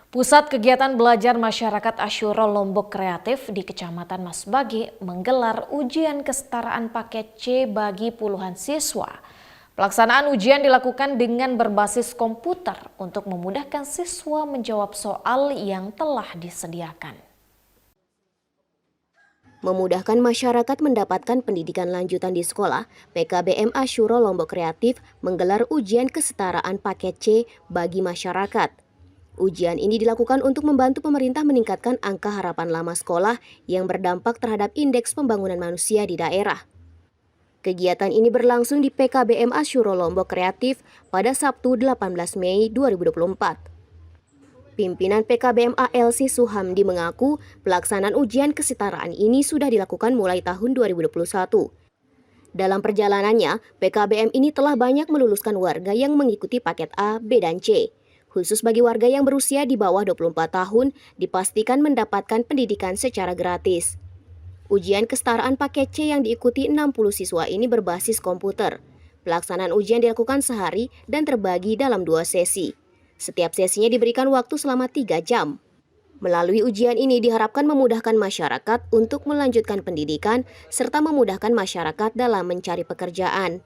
Pusat Kegiatan Belajar Masyarakat Asyura Lombok Kreatif di Kecamatan Masbagi menggelar ujian kesetaraan paket C bagi puluhan siswa. Pelaksanaan ujian dilakukan dengan berbasis komputer untuk memudahkan siswa menjawab soal yang telah disediakan. Memudahkan masyarakat mendapatkan pendidikan lanjutan di sekolah, PKBM Asyura Lombok Kreatif menggelar ujian kesetaraan paket C bagi masyarakat. Ujian ini dilakukan untuk membantu pemerintah meningkatkan angka harapan lama sekolah yang berdampak terhadap indeks pembangunan manusia di daerah. Kegiatan ini berlangsung di PKBM Asyura Lombok Kreatif pada Sabtu 18 Mei 2024. Pimpinan PKBM ALC Suhamdi mengaku pelaksanaan ujian kesetaraan ini sudah dilakukan mulai tahun 2021. Dalam perjalanannya, PKBM ini telah banyak meluluskan warga yang mengikuti paket A, B, dan C. Khusus bagi warga yang berusia di bawah 24 tahun, dipastikan mendapatkan pendidikan secara gratis. Ujian kesetaraan paket C yang diikuti 60 siswa ini berbasis komputer. Pelaksanaan ujian dilakukan sehari dan terbagi dalam 2 sesi. Setiap sesinya diberikan waktu selama 3 jam. Melalui ujian ini diharapkan memudahkan masyarakat untuk melanjutkan pendidikan serta memudahkan masyarakat dalam mencari pekerjaan.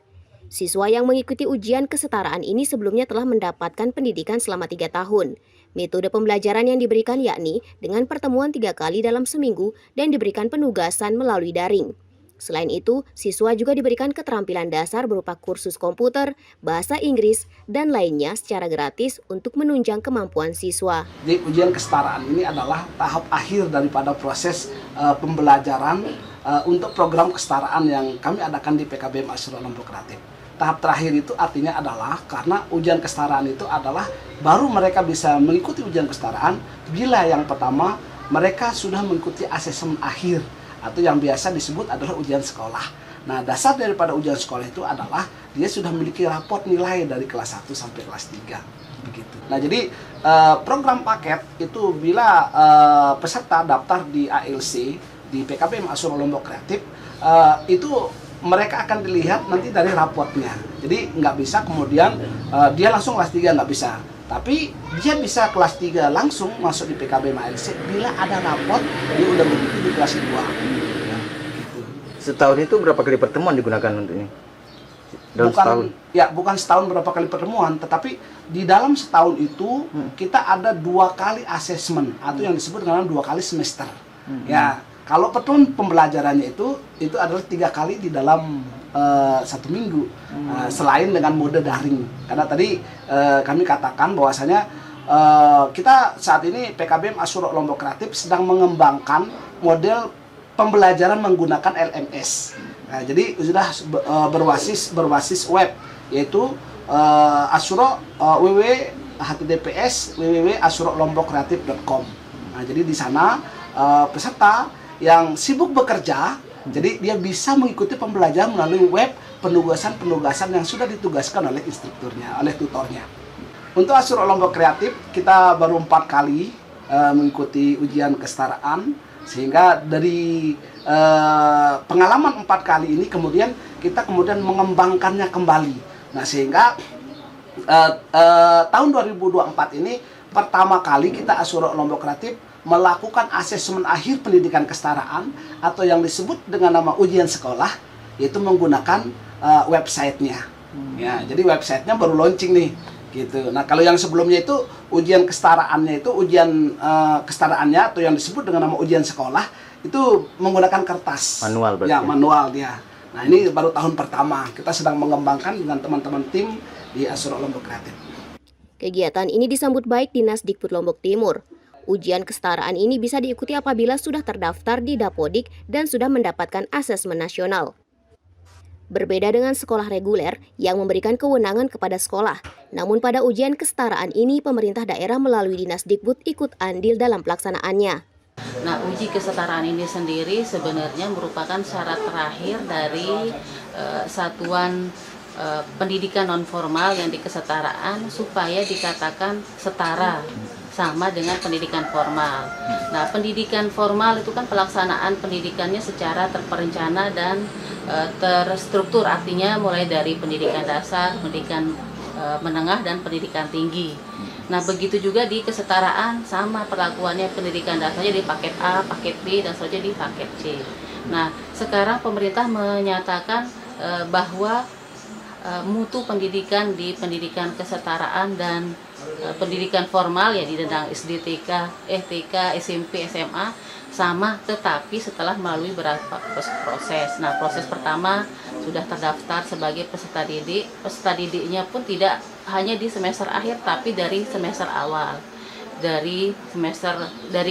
Siswa yang mengikuti ujian kesetaraan ini sebelumnya telah mendapatkan pendidikan selama 3 tahun. Metode pembelajaran yang diberikan yakni dengan pertemuan 3 kali dalam seminggu dan diberikan penugasan melalui daring. Selain itu, siswa juga diberikan keterampilan dasar berupa kursus komputer, bahasa Inggris, dan lainnya secara gratis untuk menunjang kemampuan siswa. Jadi ujian kesetaraan ini adalah tahap akhir daripada proses pembelajaran untuk program kesetaraan yang kami adakan di PKBM Asyura Lombok Kreatif. Tahap terakhir itu artinya adalah karena ujian kesetaraan itu adalah baru mereka bisa mengikuti ujian kesetaraan bila yang pertama mereka sudah mengikuti asesmen akhir atau yang biasa disebut adalah ujian sekolah. Nah, dasar daripada ujian sekolah itu adalah dia sudah memiliki raport nilai dari kelas 1 sampai kelas 3. Begitu. Nah, jadi program paket itu bila peserta daftar di ALC di PKBM Asyura Lombok Kreatif itu mereka akan dilihat nanti dari raportnya. Jadi nggak bisa kemudian dia langsung kelas 3, nggak bisa. Tapi dia bisa kelas 3 langsung masuk di PKBM ALC bila ada raport dia udah begitu di kelas 2. Ya, gitu. Setahun itu berapa kali pertemuan digunakan untuk ini? Bukan setahun berapa kali pertemuan, tetapi di dalam setahun itu kita ada 2 kali asesmen atau yang disebut dengan 2 kali semester. Ya, kalau pertemuan pembelajarannya itu adalah 3 kali di dalam 1 minggu, selain dengan mode daring. Karena tadi kami katakan bahwasanya kita saat ini PKBM Asyura Lombok Kreatif sedang mengembangkan model pembelajaran menggunakan LMS. Nah, jadi sudah berbasis web, yaitu Asyura https://www.asyuralombokreatif.com. Nah, jadi di sana peserta yang sibuk bekerja, jadi dia bisa mengikuti pembelajaran melalui web penugasan-penugasan yang sudah ditugaskan oleh instrukturnya, oleh tutornya. Untuk Asyura Lombok Kreatif kita baru 4 kali mengikuti ujian kesetaraan, sehingga dari pengalaman 4 kali ini kemudian kita mengembangkannya kembali. Nah, sehingga tahun 2024 ini pertama kali kita Asyura Lombok Kreatif melakukan asesmen akhir pendidikan kesetaraan atau yang disebut dengan nama ujian sekolah, yaitu menggunakan websitenya. Ya, jadi websitenya baru launching nih, gitu. Nah, kalau yang sebelumnya itu ujian kesetaraannya itu ujian kesetaraannya atau yang disebut dengan nama ujian sekolah itu menggunakan kertas. Manual berarti. Ya, manual dia. Nah, ini baru tahun pertama kita sedang mengembangkan dengan teman-teman tim di Asyura Lombok Kreatif. Kegiatan ini disambut baik Dinas Dikbud Lombok Timur. Ujian kesetaraan ini bisa diikuti apabila sudah terdaftar di Dapodik dan sudah mendapatkan asesmen nasional. Berbeda dengan sekolah reguler yang memberikan kewenangan kepada sekolah, namun pada ujian kesetaraan ini pemerintah daerah melalui Dinas Dikbud ikut andil dalam pelaksanaannya. Nah, uji kesetaraan ini sendiri sebenarnya merupakan syarat terakhir dari satuan pendidikan non formal yang di kesetaraan supaya dikatakan setara sama dengan pendidikan formal. Nah, pendidikan formal itu kan pelaksanaan pendidikannya secara terperencana dan terstruktur, artinya mulai dari pendidikan dasar, pendidikan menengah dan pendidikan tinggi. Nah, begitu juga di kesetaraan, sama perlakuannya pendidikan dasarnya di paket A, paket B, dan seterusnya di paket C. Nah, sekarang pemerintah menyatakan bahwa mutu pendidikan di pendidikan kesetaraan dan pendidikan formal ya di jenjang SD, TK, SMP, SMA sama, tetapi setelah melalui beberapa proses. Nah, proses pertama sudah terdaftar sebagai peserta didik. Peserta didiknya pun tidak hanya di semester akhir, tapi dari semester awal. Dari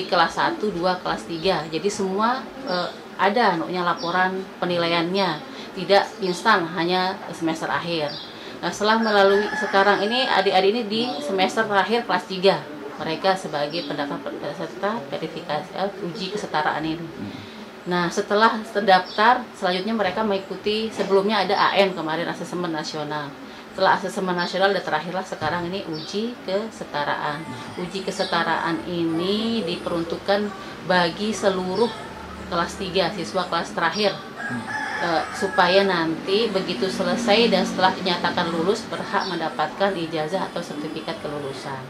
kelas 1, 2, kelas 3. Jadi semua ada laporan penilaiannya. Tidak instan hanya semester akhir. Nah, setelah melalui sekarang ini adik-adik ini di semester terakhir kelas 3. Mereka sebagai pendaftar peserta verifikasi uji kesetaraan ini. Nah, setelah terdaftar, selanjutnya mereka mengikuti, sebelumnya ada AN kemarin, asesmen nasional. Setelah asesmen nasional dan terakhirlah sekarang ini uji kesetaraan. Uji kesetaraan ini diperuntukkan bagi seluruh kelas 3, siswa kelas terakhir. Supaya nanti begitu selesai dan setelah dinyatakan lulus berhak mendapatkan ijazah atau sertifikat kelulusan.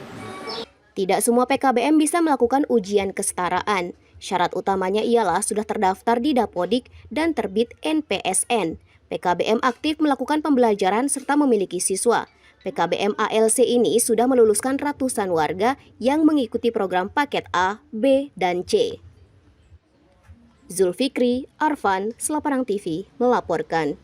Tidak semua PKBM bisa melakukan ujian kesetaraan. Syarat utamanya ialah sudah terdaftar di Dapodik dan terbit NPSN. PKBM aktif melakukan pembelajaran serta memiliki siswa. PKBM ALC ini sudah meluluskan ratusan warga yang mengikuti program paket A, B, dan C. Zulfikri Arfan, Selaparang TV, melaporkan.